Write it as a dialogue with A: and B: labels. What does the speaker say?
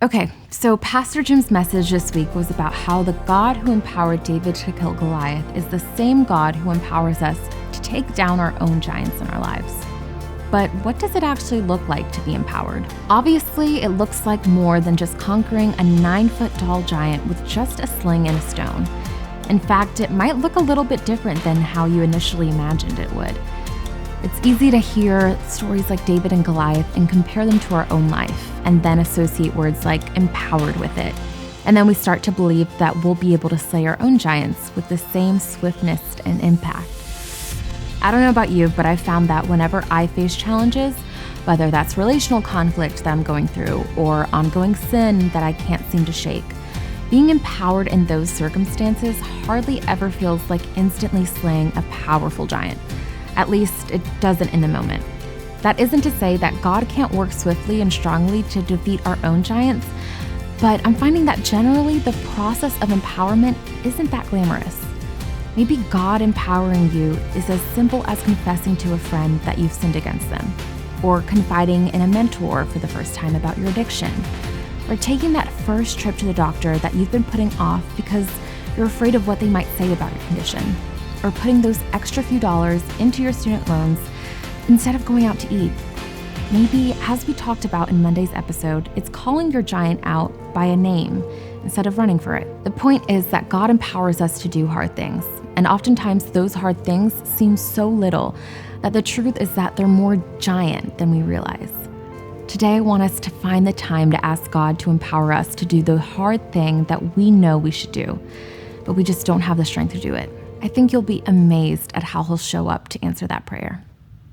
A: Okay, so Pastor Jim's message this week was about how the God who empowered David to kill Goliath is the same God who empowers us to take down our own giants in our lives. But what does it actually look like to be empowered? Obviously, it looks like more than just conquering a 9-foot-tall giant with just a sling and a stone. In fact, it might look a little bit different than how you initially imagined it would. It's easy to hear stories like David and Goliath and compare them to our own life, and then associate words like empowered with it. And then we start to believe that we'll be able to slay our own giants with the same swiftness and impact. I don't know about you, but I've found that whenever I face challenges, whether that's relational conflict that I'm going through or ongoing sin that I can't seem to shake, being empowered in those circumstances hardly ever feels like instantly slaying a powerful giant. At least it doesn't in the moment. That isn't to say that God can't work swiftly and strongly to defeat our own giants, but I'm finding that generally the process of empowerment isn't that glamorous. Maybe God empowering you is as simple as confessing to a friend that you've sinned against them, or confiding in a mentor for the first time about your addiction, or taking that first trip to the doctor that you've been putting off because you're afraid of what they might say about your condition, or putting those extra few dollars into your student loans instead of going out to eat. Maybe, as we talked about in Monday's episode, it's calling your giant out by a name instead of running for it. The point is that God empowers us to do hard things, and oftentimes those hard things seem so little that the truth is that they're more giant than we realize. Today, I want us to find the time to ask God to empower us to do the hard thing that we know we should do, but we just don't have the strength to do it. I think you'll be amazed at how He'll show up to answer that prayer.